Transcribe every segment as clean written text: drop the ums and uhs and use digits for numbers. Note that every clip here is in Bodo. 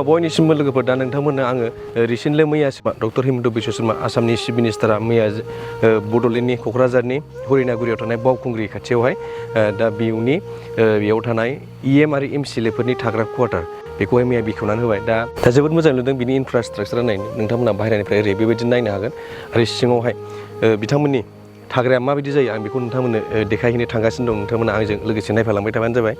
उनाव बयनिसिमबो लोगोफोर दा नोंथांमोननो आङो रिसेन्टलि मैयासो डक्टर हिमन्त बिश्व शर्मा आसामनि चिफ मिनिस्टारा मैया बड'लेण्डनि क'क्राझारनि हरिनागुरियाव थानाय बावखुंग्रि खाथियावहाय दा बेयाव थानाय EM आरो MCLA फोरनि थाग्रा क्वार्टार बेखौहाय मैया बेखेवनानै होबाय दा जोबोद मोजां नुदों बिनि इनफ्रास्ट्राक्चारा नायनो नोंथांमोना बाहेरानिफ्राय ओरै बेबायदि नायनो हागोन आरो सिङावहाय बिथांमोननि थाग्राया माबायदि जायो आं बेखौ नोंथांमोननो देखायहैनो थांगासिनो दं नोंथांमोना आंजों लोगोसे नायफालांबाय थाबानो जाबाय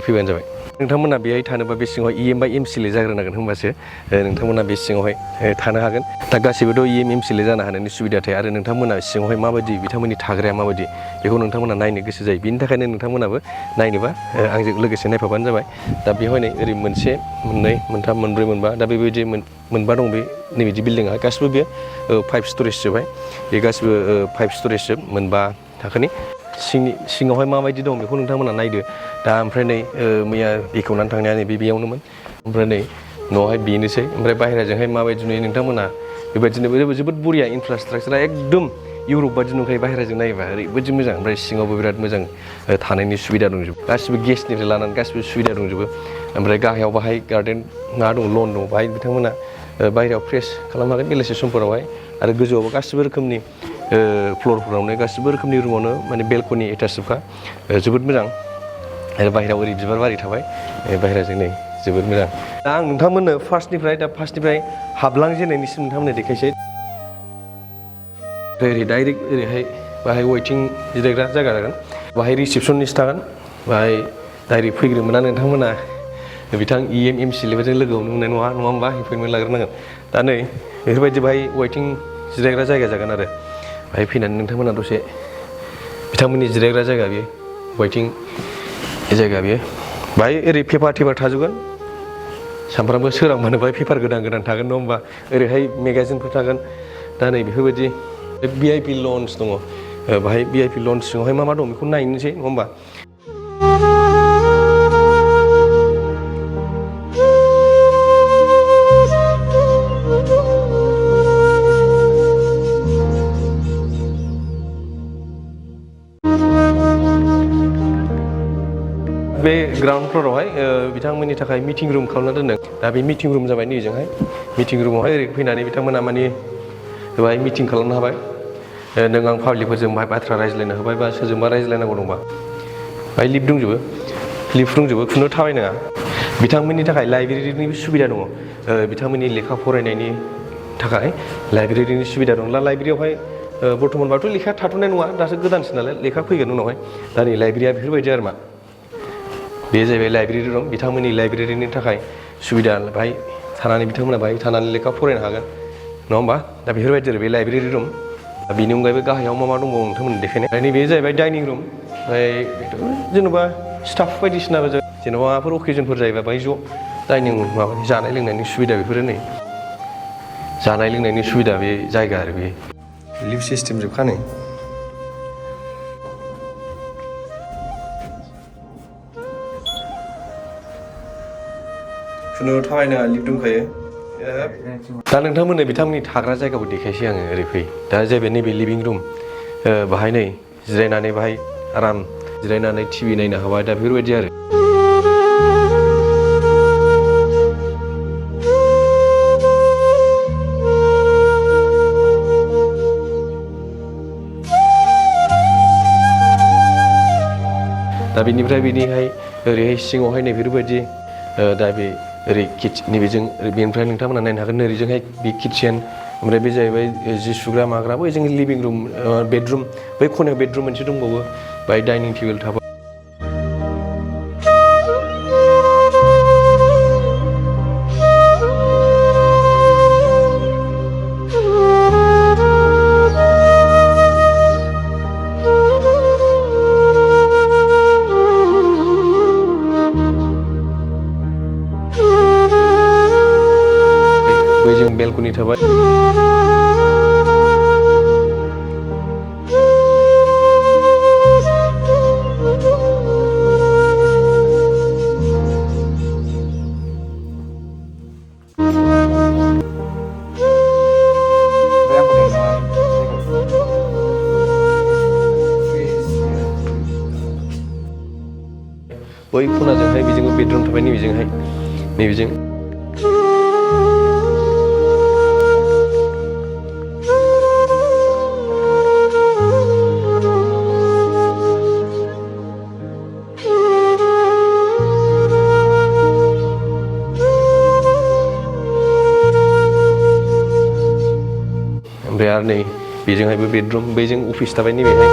फैबानो जाबाय नोंथांमोना बेहाय थानोबा बे सिङाव EM बा MCLA जाग्रोनांगोन होनबासो नोंथांमोना बे सिङावहाय थानो हागोन दा गासिबोथ' EM MCLA जानो हानायनि सुबिदा थायो आरो नोंथांमोना सिङावहाय माबायदि बिथांमोननि थाग्राया माबायदि बेखौ नोंथांमोना नायनो गोसो जायो बिनि थाखायनो नोंथांमोनाबो नायनोबा आंजों लोगोसे नायफाबानो जाबाय दा बेवहाय नै ओरै मोनसे मोननै मोनथाम मोनब्रै मोनबा दा बेबायदि मोनबा दं बे नैबिदि बिल्डिङा गासिबो बे 5 स्टरेज जोबहाय बे गासिबो 5 स्टरेज जोब मोनबा थाखोनि सिङावहाय माबायदि दं बेखौ नोंथांमोना नायदो दा ओमफ्राय नै मैया बेखेवनानै थांनाया नै बेयावनोमोन ओमफ्राय नै न'आवहाय बेनोसै ओमफ्राय बाहेराजोंहाय माबायदि नुयो नोंथांमोना बेबायदिनो जोबोद बरिया इनफ्रास्ट्राक्चारा एकदम इउरप बायदि नुखायो बाहेराजों नायोबा ओरैबायदि मोजां ओमफ्राय सिङावबो बिराद मोजां थानायनि सुबिदा दंजोबो गासिबो गेसनिफ्राय लानानै गासिबो सुबिदा दंजोबो ओमफ्राय गाहायाव बाहाय गार्डेन मा दं लन दं बाहाय बिथांमोना बाहेरायाव फ्रेस खालामनो हागोन बेलासि समफोरावहाय आरो गोजौआवबो गासिबो रोखोमनि फ्ल'रफोरावनो गासिबो रोखोमनि रुमावनो माने बेलकनि एटाचजोबखा जोबोद मोजां आरो बाहेरायाव ओरै बिबार बारि थाबाय बाहेराजों नै जोबोद मोजां दा आं नोंथांमोननो फार्स्टनिफ्राय हाबलांजेननायनिसिम नोंथांमोननो देखायसै ओरै डाइरेक्ट ओरैहाय बाहाय वेटिं जिरायग्रा जायगा जागोन बाहाय रिसेपसनिस्ट थागोन बाहाय डाइरेक्ट फैग्रो मोना नोंथांमोना बिथां EM MCLA लोगो हमनो मोननाय नङा होमबा एपइन्टमेन्ट लाग्रोनांगोन दा नै बेफोरबायदि बाहाय वेटिं जिरायग्रा जायगा जागोन आरो बाहाय फैनानै नोंथांमोना दसे बिथांमोननि जिरायग्रा जायगा बेयो वेटिं जायगा बेयो बाहाय ओरै पेपार थाजोबगोन सामफ्रामबो सोरांबानो बाहाय पेपार गोदान थागोन नङा होमबा ओरैहाय मेगाजिनफोर थागोन दा नै बेफोरबायदि VIP लन्स दङ बाहाय VIP लन्स सिङावहाय मा दं बेखौ नायनोसै नङा होमबा बे ग्राउन्ड फ्ल'रावहाय बिथांमोननि थाखाय मिटिं रुम खालामना दोनदों दा बे मिटिं रुम जाबाय नैजोंहाय मिटिं रुमावहाय ओरै फैनानै बिथांमोना माने बेवहाय मिटिं खालामनो हाबाय नों आं पाब्लिकफोरजों बाहाय बाथ्रा रायज्लायनो हाबाय बा सोरजोंबा रायज्लायनांगौ दंबा बाहाय लिफ्ट दंजोबो खुनु थाबायनाङा बिथांमोननि थाखाय लाइब्रेरिनिबो सुबिदा दङ बिथांमोननि लेखा फरायनायनि थाखाय लाइब्रेरिनि सुबिदा दं लाइब्रेरियावहाय बर्थमानबाथ' लेखा थाथ'नाय नङा दासो गोदानसो नालाय लेखा फैगोन उनावहाय दा नै लाइब्रेरिया बेफोरबायदि आरो मा बे जाहैबाय लाइब्रेरि दं बिथांमोननि लाइब्रेरिनि थाखाय सुबिदा बाहाय थानानै बिथांमोना बाहाय थानानै लेखा फरायनो हागोन नङा होमबा दा बेफोरबायदि आरो बे लाइब्रेरि रुम बेनि अनगायैबो गाहायाव मा दंबावो नोंथांमोननो देखायनाय नैबे जाहैबाय डाइनिं रुम ओमफ्राय जेन'बा स्टाफ बायदिसिनाबो जेन'बा माबाफोर अकेजनफोर जायोबा बाहाय ज' डाइनिं माबानि जानाय लोंनायनि सुबिदा बेफोरो नै जानाय लोंनायनि सुबिदा बे जायगा आरो बे लिफ्ट सिस्टेम जोबखा नै खुनु थाबायनाङा लिफ्ट दंखायो दा नोंथांमोननो बिथांमोननि थाग्रा जायगाखौ देखायसै आङो ओरै फै दा जाहैबाय नैबे लिभिं रुम बाहाय नै जिरायनानै बाहाय आराम जिरायनानै टिभि नायनो हाबाय दा बेफोरबायदि आरो दा बेनिफ्राय बेनिहाय ओरैहाय सिङावहाय नै बेफोरबायदि दा बे ओरै नैबेजों बेनिफ्राय नोंथांमोना नायनो हागोन ओरैजोंहाय बे किटचेन ओमफ्राय बे जाहैबाय जि सुग्रा माग्रा बै जोंनि लिभिं रुम बेडरुम बै खनायाव बेडरुम मोनसे दंबावो बाहाय डाइनिं टेबोल थाबाय बेलकनि थाबाय बै खनाजोंहाय बेजोंबो बेडरुम थाबाय नैबेजोंहाय नैबेजों आरो नै बेजोंहायबो बेडरुम बेजों अफिस थाबाय नैबेहाय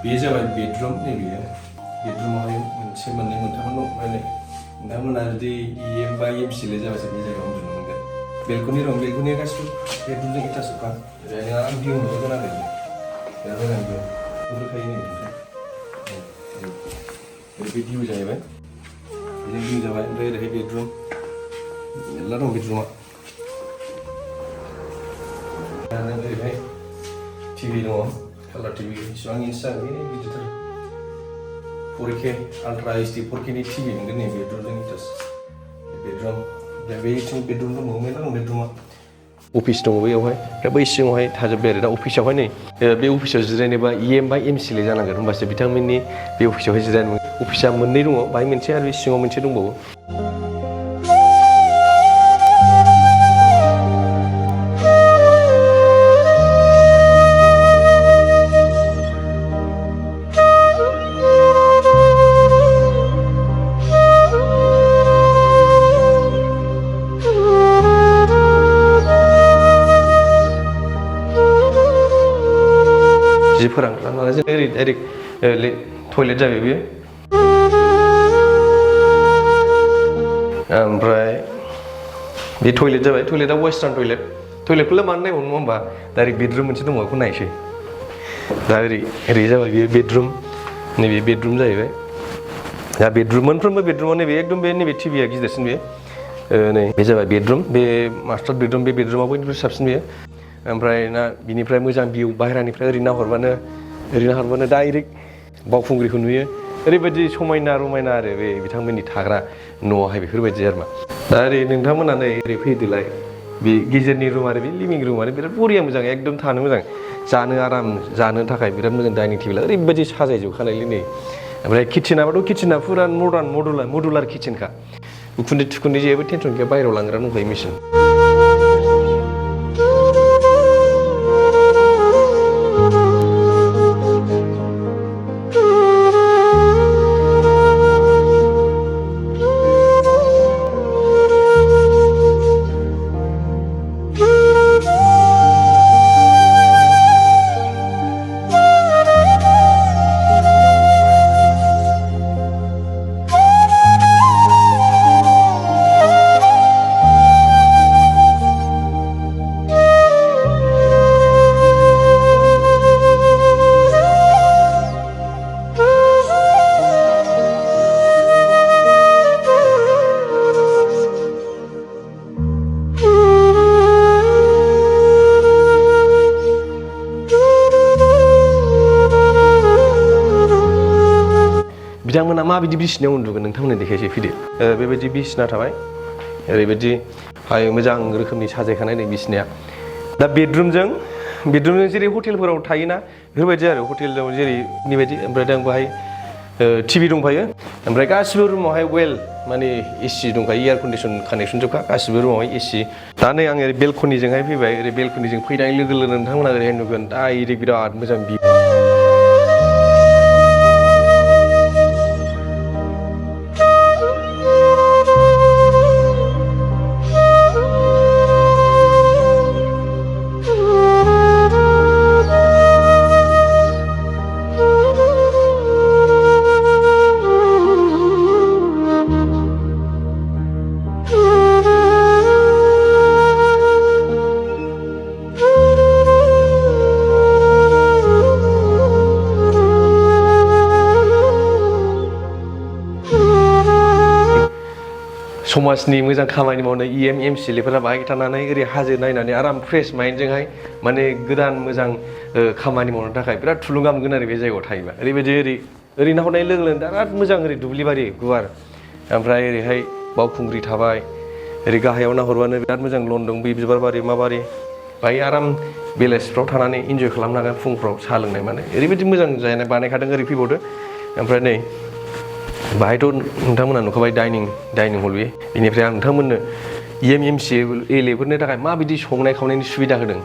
बे जाबाय बेडरुम नैबेयो बेडरुमावहाय मोनसे मोननै मोनथाम दं ओमफ्राय नै नोंथांमोना जुदि EM बा EMCल जाबासो बे जायगायाव उन्दुनो मोनगोन बेलकनि दं बेलकनिया गासिबो बेडरुमजों एटाचजोबखा ओरैहाय नों आं भिउ नुगोन आरो बिराद मोजां भिउ नुहुरखायो नै ओरै बे भिउ जाहैबाय बेजों भिउ जाबाय ओमफ्राय ओरैहाय बेडरुम मेरला दं बेडरुमा आरो ओरैहाय टिभि दङ कालार टिभि इसिबां इन्च जागोन गिदिरथार 4K आल्ट्रा HD 4K नि टिभि मोनगोन नै बेडरुमजों एटाच बेडरुम ओमफ्राय बेथिं बेडरुम दंबावो मेरला दं बेडरुमा अफिस दङ बैयावहाय ओमफ्राय बै सिङावहाय थाजोब्बाय आरो दा अफिसावहाय नै बे अफिसाव जिरायनोबा EM बा EMCल जानांगोन होमबासो बिथांमोननि बे अफिसावहाय जिरायनो मोनगोन अफिसा मोननै दङ बाहाय मोनसे आरो बे सिङाव मोनसे दंबावो जिफोरा ओंखारनानै जों ओरै डाइरेक्ट टयलेट जाबाय बेयो ओमफ्राय बे टयलेट जाबाय टयलेटआ वेस्टार्न टयलेटखौलाय मानो नायबावनो नङा होमबा डाइरेक्ट बेडरुम मोनसे दङ बेखौ नायसै दा ओरै जाबाय बेयो बेडरुम नैबे बेडरुम जाहैबाय दा बेडरुम मोनफ्रोमबो बेडरुमाव नैबे एकदम बे नैबे टिभिया गिदिरसिन बेयो नै बे जाबाय बेडरुम बे मास्टार बेडरुम बे बेडरुमाव बयनिख्रुइ साबसिन बेयो ओमफ्राय ना बिनिफ्राय मोजां भिउ बाहेरानिफ्राय ओरै नाहरबानो डाइरेक्ट बावखुंग्रिखौ नुयो ओरैबायदि समायना रमायना आरो बे बिथांमोननि थाग्रा न'आवहाय बेफोरबायदि आरो मा दा ओरै नोंथांमोना नै ओरै फैदोलाय बे गेजेरनि रुम आरो बे लिभिं रुम आरो बिराद बरिया मोजां एकदम थानो मोजां जानो आराम जानो थाखाय बिराद मोजां डाइनिं टेबोला ओरैबायदि साजायजोबखानायलै नै ओमफ्राय किटचेनाबोथ' किटचेना फुरा मडार्न मडुलार किटचेनखा उखुन्दै थुखुन्दै जेबो टेनसन गैया बाहेरायाव लांग्रा दंखायो मेसिन बिथांमोना माबायदि बिसिनायाव उन्दुगोन नोंथांमोननो देखायसै फैदो बेबायदि बिसिना थाबाय ओरैबायदि मोजां रोखोमनि साजायखानाय नै बिसिनाया दा बेडरुमजों जेरै हटेलफोराव थायोना बेफोरबायदि आरो हटेलाव जेरै बेबायदि ओमफ्राय दा बाहाय टिभि दंफायो ओमफ्राय गासिबो रुमावहाय वेल माने AC दंखायो एयार कन्डिसन कानेक्सन जोबखा गासिबो रुमावहाय AC दा नै आं ओरै बेलकनिजोंहाय फैबाय ओरै बेलकनिजों फैनाय लोगो लोगो नोंथांमोना ओरैहाय नुगोन डाइरेक्ट बिराद मोजां भिउ समाजनि मोजां खामानि मावनो EM MCLफोरा बाहाय थानानै ओरै हाजो नायनानै आराम फ्रेश माइन्डजोंहाय माने गोदान मोजां खामानि मावनो थाखाय बिराद थुलुंगा मोनगोन आरो बे जायगायाव थायोबा ओरैबायदि ओरै नाहरनाय लोगो लोगो बिराद मोजां ओरै दुब्लिबारि गुवार ओमफ्राय ओरैहाय बावखुंग्रि थाबाय ओरै गाहायाव नाहरबानो बिराद मोजां लन दं बे बिबार बारि मा बारि बाहाय आराम बेलासिफ्राव थानानै इन्जय खालामनो हागोन फुंफ्राव साहा लोंनाय माने ओरैबायदि मोजां जानाय बानायखादों ओरै फैबावदो ओमफ्राय नै बाहायथ' नोंथांमोना नुखाबाय डाइनिं हल बे बेनिफ्राय आं नोंथांमोननो एमएमसिएलएफोरनि थाखाय माबायदि संनाय खावनायनि सुबिदा होदों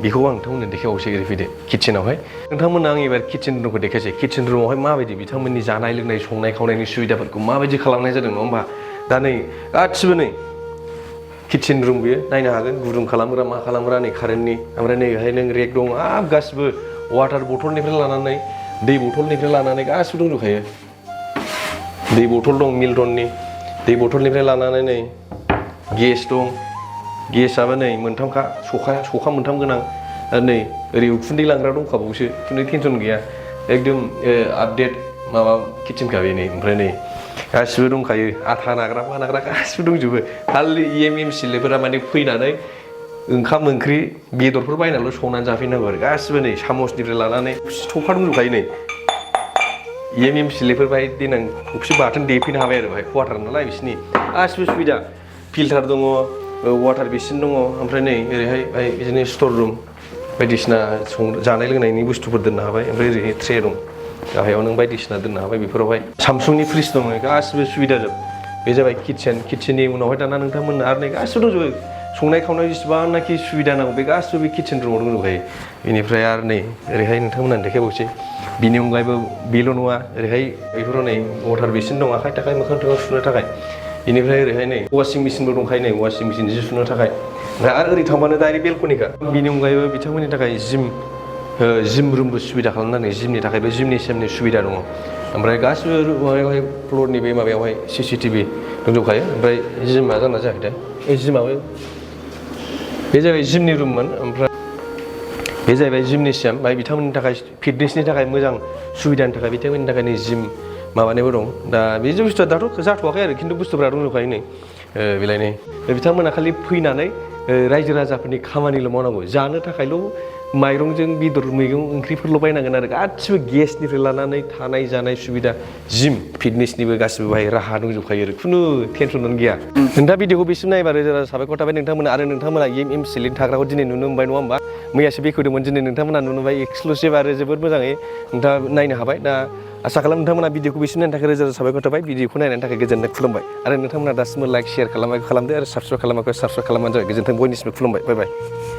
बेखौ आं नोंथांमोननो देखायबावसै ओरै फैदो किटचेनावहाय नोंथांमोननो आं एबार किटचेन रुमखौ देखायसै किटचेन रुमावहाय माबायदि बिथांमोननि जानाय लोंनाय संनाय खावनायनि सुबिदाफोरखौ माबायदि खालामनाय जादों नङा होमबा दा नै गासिबो नै किटचेन रुम बेयो नायनो हागोन गुदुं खालामग्रा मा खालामग्रा नै कारेन्टनि ओमफ्राय नैहाय नों रेक दं गासिबो वाटार बथलनिफ्राय लानानै दै बथलनिफ्राय लानानै गासिबो दंजोबखायो दै बथल दं मिल्टननि दै बथलनिफ्राय लानानै नै गेस दं गेसआबो नै मोनथामखा सखा मोनथाम गोनां आरो नै ओरै उखुन्दै लांग्रा दंखाबावसो खिन्थु टेनसन गैया एकदम आपडेट माबा किटचेनखा बे नै ओमफ्राय नै गासिबो दंखायो आथा नाग्रा मा नाग्रा गासिबो दंजोबो खालि एमएमसिएलएफोरा माने फैनानै ओंखाम ओंख्रि बेदरफोर बायनानैल' संनानै जाफैनांगौ आरो गासिबो नै सामसनिफ्राय लानानै थफा दंजोबखायो नै एमएमसिएलएफोर बाहाय देनां थफि बाथोन देफैनो हाबाय आरो बाहाय क्वार्टार नालाय बिसिनि गासिबो सुबिदा फिल्टार दङ वाटार बेसिन दङ ओमफ्राय नै ओरैहाय बाहाय बिदिनो स्टर रुम बायदिसिना जानाय लोंनायनि बुस्थुफोर दोननो हाबाय ओमफ्राय ओरैहाय ट्रे दं गाहायाव नों बायदिसिना दोननो हाबाय बेफोरावहाय सामसुंनि फ्रिज दङ गासिबो सुबिदा जोब बे जाबाय किटचेननि उनावहाय दाना नोंथांमोननो आरो नै गासिबो दंजोबो संनाय खावनाय जेसेबांनाखि सुबिदा नांगौ बे गासिबो बे किटचेन रुमाव दंजोबखायो बेनिफ्राय आरो नै ओरैहाय नोंथांमोननो देखायबावसै बिनि अनगायैबो बेल' नङा ओरैहाय बेफोराव नै वाटार बेसिन दं आखाइ थाखाय मोखां थोखां सुनो थाखाय बेनिफ्राय ओरैहाय नै वाशिं मेसिनबो दंखायो नै वाशिं मेसिन जि सुनो थाखाय ओमफ्राय आरो ओरै थांबानो डाइरेक्ट बेलकनिखा बिनि अनगायैबो बिथांमोननि थाखाय जिम रुमबो सुबिदा खालामनानै जिमनि थाखायबो जिमनि सेमनि सुबिदा दङ ओमफ्राय गासिबो माबायावहाय फ्लरनि बे माबायावहाय सिसिटिभि दंजोबखायो ओमफ्राय जिमा जाना जायाखै दा जिमाबो बे जाबाय जिमनि रुममोन ओमफ्राय बे जाहैबाय जिमनेसियाम बाहाय बिथांमोननि थाखाय फिटनेसनि थाखाय मोजां सुबिदानि थाखाय बिथांमोननि थाखाय नै जिम माबानायबो दं दा बे बुस्थुआ दाथ' जाथ'वाखै आरो खिन्थु बुस्थुफ्रा दंजोबखायो नै बेलाय नै बिथांमोना खालि फैनानै रायजो राजाफोरनि खामानिल' मावनांगौ जानो थाखायल' माइरंजों बेदर मैगं ओंख्रिफोरल' बायनांगोन आरो गासिबो गेसनिफ्राय लानानै थानाय जानाय सुबिदा जिम फिटनेसनिबो गासिबो बाहाय राहा दंजोबखायो आरो खुनु टेनसनानो गैया नोंथाङा भिडिअखौ बेसिम नायबा रोजा रोजा साबायखर थाबाय नोंथांमोना आरो नोंथांमोना एमएमसिएलएनि थाग्राखौ दिनै नुनो मोनबाय नङा होमबा मैयासो बेखेवदोंमोन दिनै नोंथांमोना नुनो मोनबाय एक्सक्लुसिभ आरो जोबोद मोजाङै नोंथाङा नायनो हाबाय दा आसा खालाम नोंथांमोना भिडिअखौ बेसिम नायनो थाखाय रोजा रोजा साबायखर थाबाय भिडिअखौ नायनायनि थाखाय गोजोननाय खुलुमबाय आरो नोंथांमोना दासिमबो लाइक शेयार खालामदो आरो साबसक्राइब खालामाखै साबसक्राइब खालामबानो जाबाय गोजोन्थों बयनिसिमबो खुलुमबाय बाय बाय